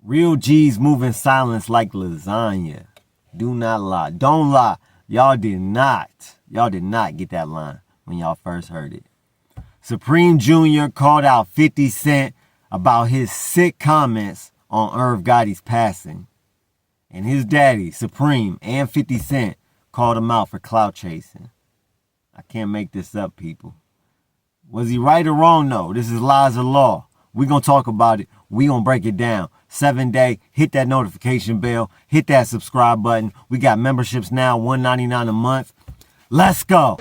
Real G's move in silence like lasagna. Do not lie. Don't lie. Y'all did not get that line when y'all first heard it. Supreme Jr. called out 50 Cent about his sick comments on Irv Gottis passing. And his daddy, Supreme, and 50 Cent called him out for clout chasing. I can't make this up, people. Was he right or wrong? No. This is Lies of Law. We're going to talk about it. We're going to break it down. 7-day, hit that notification bell. Hit that subscribe button. We got memberships now, $1.99 a month. Let's go.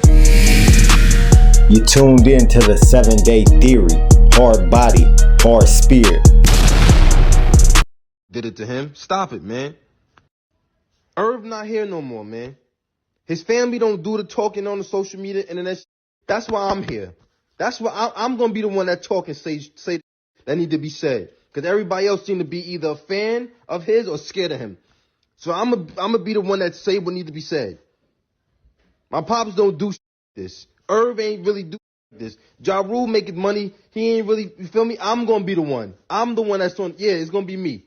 You tuned in to the 7-day theory. Hard body, hard spirit. Did it to him. Stop it, man. Irv not here no more, man. His family don't do the talking on the social media, internet. That's why I'm here. That's why I'm going to be the one that talk and say that need to be said. Because everybody else seem to be either a fan of his or scared of him. So I'm gonna be the one that say what need to be said. My pops don't do this. Irv ain't really do this. Ja Rule making money. He ain't really, you feel me? I'm going to be the one. I'm the one that's on, yeah, it's going to be me.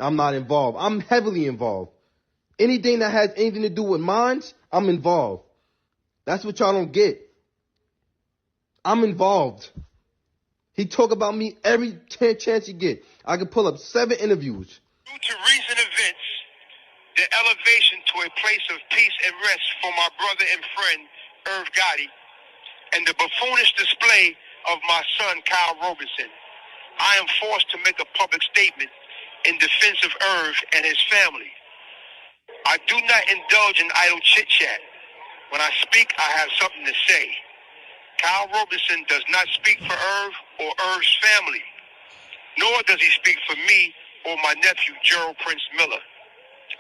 I'm not involved. I'm heavily involved. Anything that has anything to do with mines, I'm involved. That's what y'all don't get. I'm involved. He talk about me every chance he get. I can pull up 7 interviews. Due to recent events, the elevation to a place of peace and rest for my brother and friend, Irv Gottis, and the buffoonish display of my son, Kyle Robinson, I am forced to make a public statement in defense of Irv and his family. I do not indulge in idle chit-chat. When I speak, I have something to say. Kyle Robinson does not speak for Irv or Irv's family, nor does he speak for me or my nephew, Gerald Prince Miller.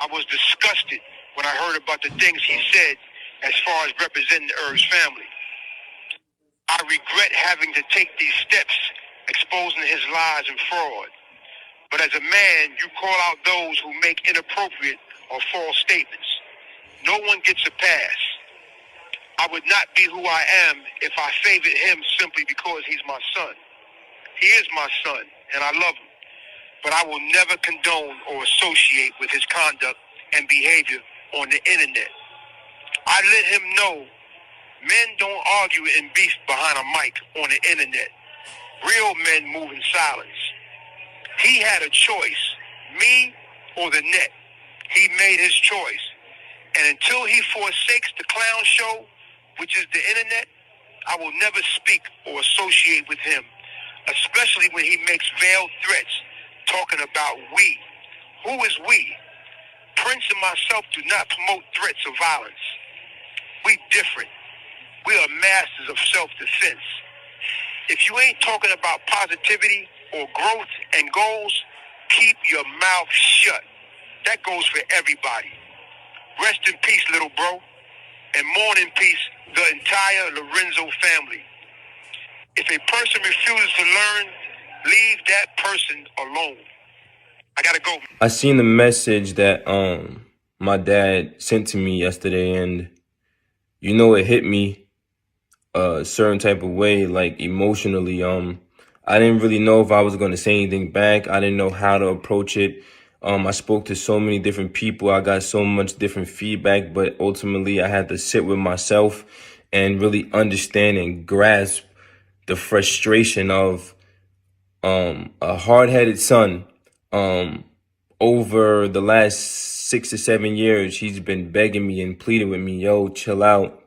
I was disgusted when I heard about the things he said as far as representing Irv's family. I regret having to take these steps, exposing his lies and fraud. But as a man, you call out those who make inappropriate or false statements. No one gets a pass. I would not be who I am if I favored him simply because he's my son. He is my son, and I love him. But I will never condone or associate with his conduct and behavior on the internet. I let him know men don't argue and beef behind a mic on the internet. Real men move in silence. He had a choice, me or the net. He made his choice. And until he forsakes the clown show, which is the internet, I will never speak or associate with him, especially when he makes veiled threats talking about we. Who is we? Prince and myself do not promote threats of violence. We different. We are masters of self-defense. If you ain't talking about positivity or growth and goals, keep your mouth shut. That goes for everybody. Rest in peace, little bro. And mourn in peace the entire Lorenzo family. If a person refuses to learn, leave that person alone. I gotta go. I seen the message that my dad sent to me yesterday, and it hit me a certain type of way, like emotionally. I didn't really know if I was gonna say anything back. I didn't know how to approach it. I spoke to so many different people. I got so much different feedback, but ultimately I had to sit with myself and really understand and grasp the frustration of a hard-headed son. Over the last 6 to 7 years, he's been begging me and pleading with me, yo, chill out,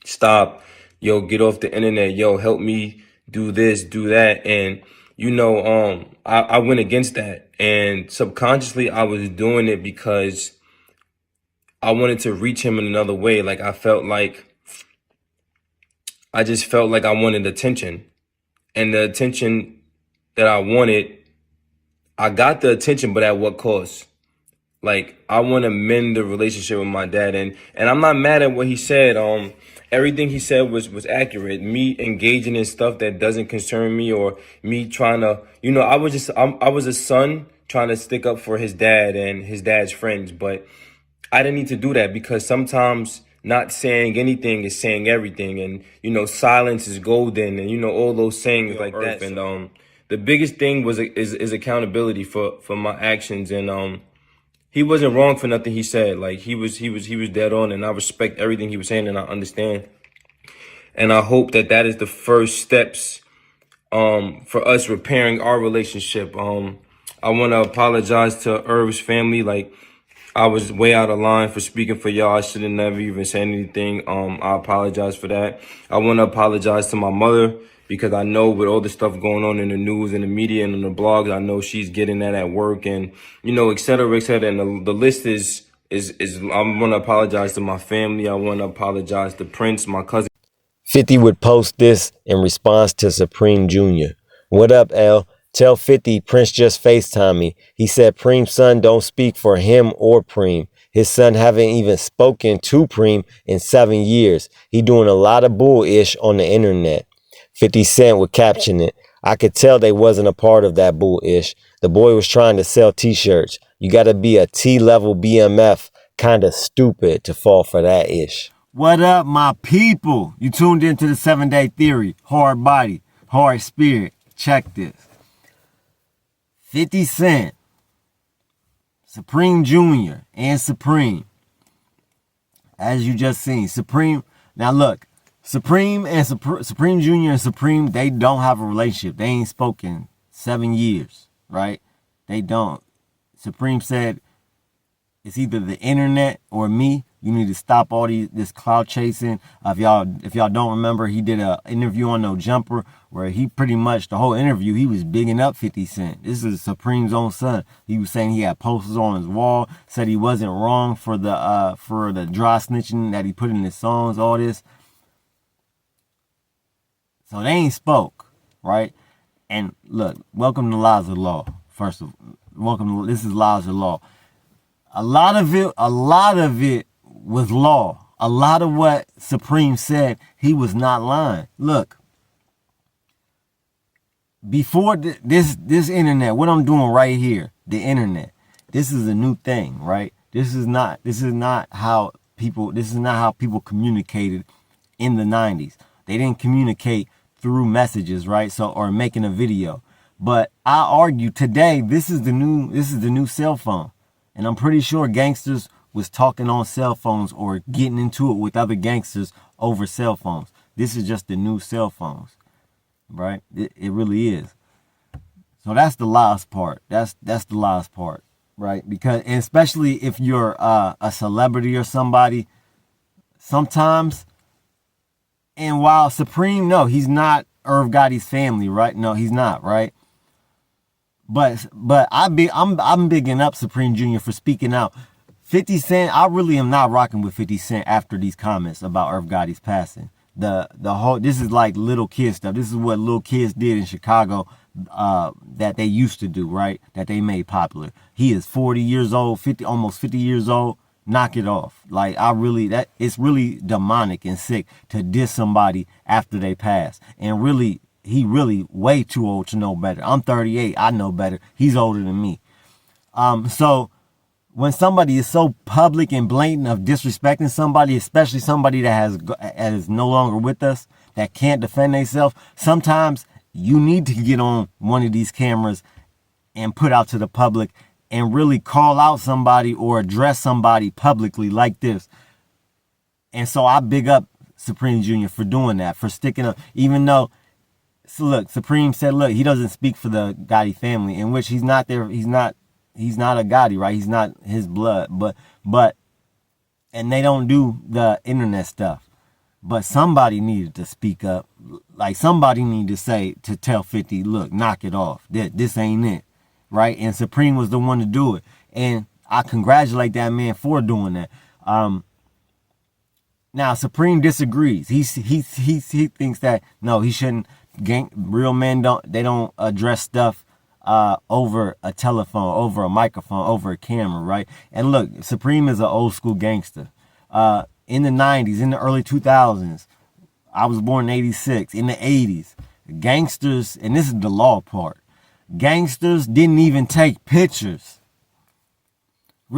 stop, yo, get off the internet, yo, help me do this, do that. And I went against that, and subconsciously I was doing it because I wanted to reach him in another way. Like I just felt like I wanted attention, and the attention that I wanted, I got the attention, but at what cost? Like, I want to mend the relationship with my dad, and I'm not mad at what he said. Everything he said was accurate. Me engaging in stuff that doesn't concern me, or me trying to, I was a son trying to stick up for his dad and his dad's friends, but I didn't need to do that, because sometimes not saying anything is saying everything, and silence is golden, and all those sayings like that. And the biggest thing was is accountability for my actions. And he wasn't wrong for nothing he said. Like he was dead on, and I respect everything he was saying, and I understand. And I hope that is the first steps for us repairing our relationship. I want to apologize to Irv's family. Like, I was way out of line for speaking for y'all. I should have never even said anything. I apologize for that. I want to apologize to my mother, because I know with all the stuff going on in the news and the media and on the blogs, I know she's getting that at work, and, you know, et cetera, et cetera. And the list is I want to apologize to my family. I want to apologize to Prince, my cousin. 50 would post this in response to Supreme Jr. What up, L? Tell 50 Prince just FaceTime me. He said Preem's son don't speak for him or Preem. His son haven't even spoken to Preem in 7 years. He doing a lot of bull-ish on the internet. 50 Cent would caption it. I could tell they wasn't a part of that bull-ish. The boy was trying to sell t-shirts. You gotta be a T-level BMF kinda stupid to fall for that ish. What up, my people? You tuned into the 7-Day Theory. Hard body, hard spirit. Check this. 50 Cent, Supreme Jr., and Supreme. As you just seen, Supreme. Now look, Supreme and Supreme Jr. and Supreme, they don't have a relationship. They ain't spoken 7 years, right? They don't. Supreme said, it's either the internet or me. You need to stop all this clout chasing. If y'all don't remember, he did an interview on No Jumper where he pretty much, the whole interview, he was bigging up 50 Cent. This is Supreme's own son. He was saying he had posters on his wall, said he wasn't wrong for the dry snitching that he put in his songs, all this. So they ain't spoke, right? And look, welcome to Laws of Law. First of all, this is Laws of Law. A lot of it was law. A lot of what Supreme said, he was not lying. Look, before this internet, what I'm doing right here, the internet, this is a new thing, right? This is not how people communicated in the 90s. They didn't communicate through messages, right? So, or making a video. But I argue today, this is the new cell phone. And I'm pretty sure gangsters was talking on cell phones or getting into it with other gangsters over cell phones. This is just the new cell phones, right? It really is. So that's the last part. That's the last part, right? Because, and especially if you're a celebrity or somebody, sometimes, and while Supreme, no, he's not Irv Gotti's family, right? No, he's not, right? But I'm bigging up Supreme Jr. for speaking out. 50 Cent, I really am not rocking with 50 Cent after these comments about Irv Gotti's passing. The whole, this is like little kid stuff. This is what little kids did in Chicago that they used to do, right? That they made popular. He is 40 years old, almost 50 years old. Knock it off. Like, it's really demonic and sick to diss somebody after they pass. And really, he really way too old to know better. I'm 38. I know better. He's older than me. So when somebody is so public and blatant of disrespecting somebody, especially somebody that is no longer with us, that can't defend themselves, sometimes you need to get on one of these cameras and put out to the public and really call out somebody or address somebody publicly like this. And so I big up Supreme Jr. for doing that, for sticking up, even though, so look, Supreme said, look, he doesn't speak for the Gotti family, in which he's not a Gotti, right? He's not his blood, but, and they don't do the internet stuff. But somebody needed to speak up. Like, somebody needed to tell 50, look, knock it off. This ain't it, right? And Supreme was the one to do it. And I congratulate that man for doing that. Now, Supreme disagrees. He thinks that, no, he shouldn't. Real men don't address stuff over a telephone, over a microphone, over a camera, right? And look, Supreme is an old school gangster. In the 90s, in the early 2000s, I was born in 86, in the 80s, gangsters, and this is the law part, gangsters didn't even take pictures.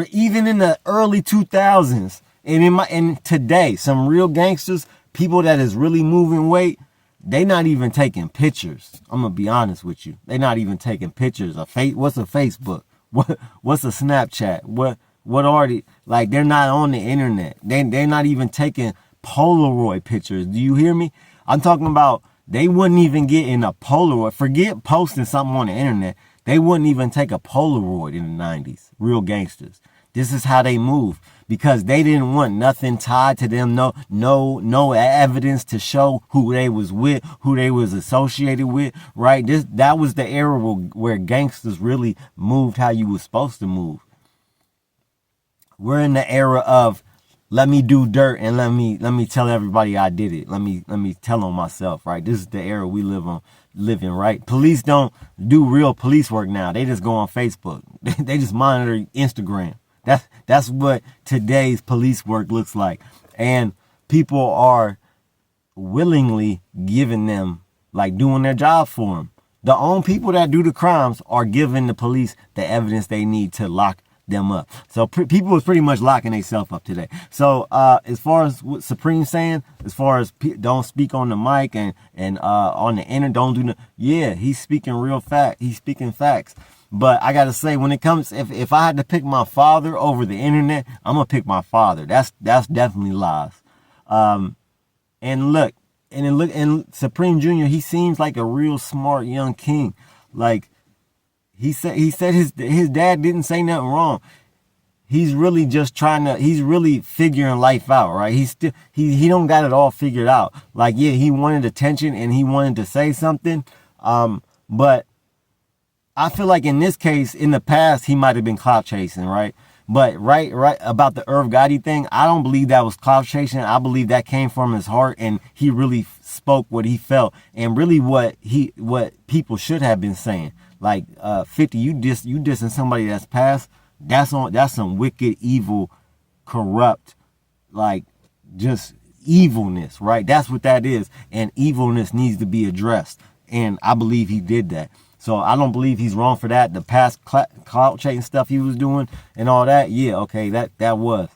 Even in the early 2000s, and today, some real gangsters, people that is really moving weight, They not even taking pictures. I'm gonna be honest with you. They not even taking pictures. What's a Facebook? What's a Snapchat? What are they like? They're not on the internet. They're not even taking Polaroid pictures. Do you hear me? I'm talking about they wouldn't even get in a Polaroid. Forget posting something on the internet. They wouldn't even take a Polaroid in the 90s. Real gangsters. This is how they move because they didn't want nothing tied to them. No evidence to show who they was with, who they was associated with, right? That was the era where gangsters really moved how you was supposed to move. We're in the era of let me do dirt and let me tell everybody I did it. Let me tell on myself, right? This is the era we live in, right? Police don't do real police work now. They just go on Facebook. They just monitor Instagram. That's what today's police work looks like. And people are willingly giving them, like doing their job for them. The own people that do the crimes are giving the police the evidence they need to lock them up. So people was pretty much locking themselves up today. So as far as what Supreme's saying, as far as don't speak on the mic and on the internet, don't do yeah, he's speaking real fact. He's speaking facts. But I gotta say, when it comes, if I had to pick my father over the internet, I'm gonna pick my father. That's definitely lies. And look, and Supreme Jr., he seems like a real smart young king. Like he said his dad didn't say nothing wrong. He's really just he's really figuring life out, right? He don't got it all figured out. Like, yeah, he wanted attention and he wanted to say something. But I feel like in this case, in the past, he might have been clout chasing, right? But right about the Irv Gotti thing, I don't believe that was clout chasing. I believe that came from his heart, and he really spoke what he felt, and really what people should have been saying. Like 50, you dissing somebody that's passed. That's some wicked, evil, corrupt, like just evilness, right? That's what that is, and evilness needs to be addressed, and I believe he did that. So I don't believe he's wrong for that. The past clout chasing stuff he was doing and all that, yeah, okay, that was.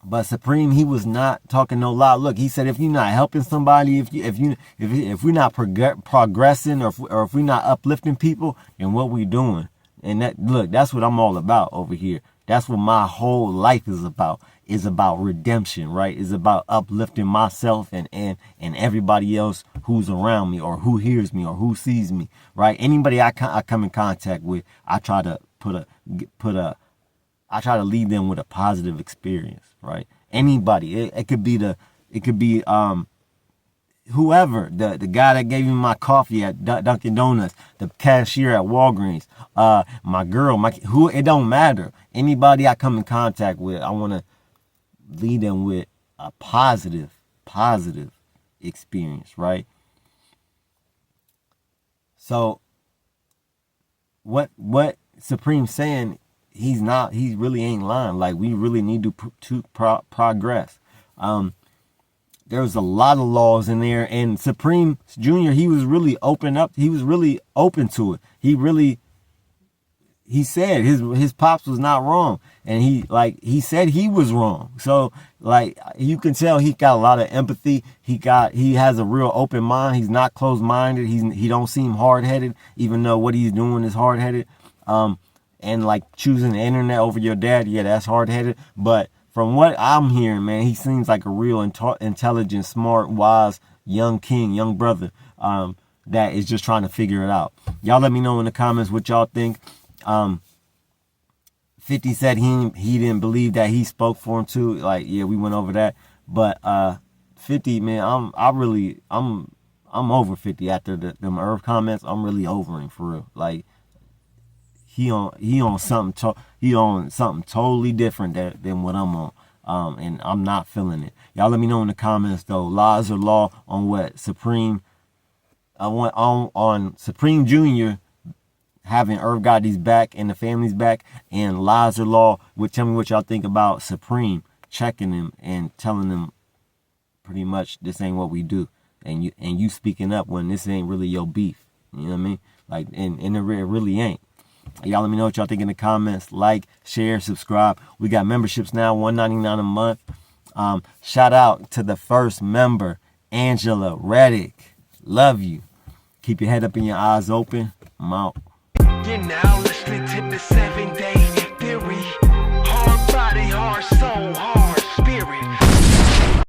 But Supreme, he was not talking no lie. Look, he said if you're not helping somebody, if we're not progressing, or if we're not uplifting people, then what we doing? And that's what I'm all about over here. That's what my whole life is about. Is about redemption, right? Is about uplifting myself and everybody else who's around me or who hears me or who sees me, right? Anybody I come in contact with, I try to I try to lead them with a positive experience, right? Anybody, it could be whoever, the guy that gave me my coffee at Dunkin' Donuts, the cashier at Walgreens, my girl, it don't matter. Anybody I come in contact with, I want to lead them with a positive experience, right? So what Supreme's saying, he really ain't lying. Like, we really need to progress. There's a lot of laws in there, and Supreme Jr., he was really open to it. He said his pops was not wrong, and he said he was wrong. So like, you can tell he got a lot of empathy. He has a real open mind. He's not closed-minded. He don't seem hard-headed, even though what he's doing is hard-headed. And like choosing the internet over your dad, yeah, that's hard-headed. But from what I'm hearing, man, he seems like a real intelligent, smart, wise young king, young brother, that is just trying to figure it out. Y'all let me know in the comments what y'all think. 50 said he didn't believe that he spoke for him too. Like, yeah, we went over that. But 50, man, I'm over 50 after them Irv comments. I'm really over him for real. Like, he on something totally different than what I'm on. And I'm not feeling it. Y'all let me know in the comments though. Lies or law on what Supreme on Supreme Jr. having Irv Gotti's back and the family's back, and lies or law. Tell me what y'all think about Supreme checking him and telling him pretty much this ain't what we do, and you speaking up when this ain't really your beef. You know what I mean? Like, and it really ain't. Y'all let me know what y'all think in the comments. Like, share, subscribe. We got memberships now, $1.99 a month. Shout out to the first member, Angela Reddick. Love you. Keep your head up and your eyes open. I'm out. You're now listening to the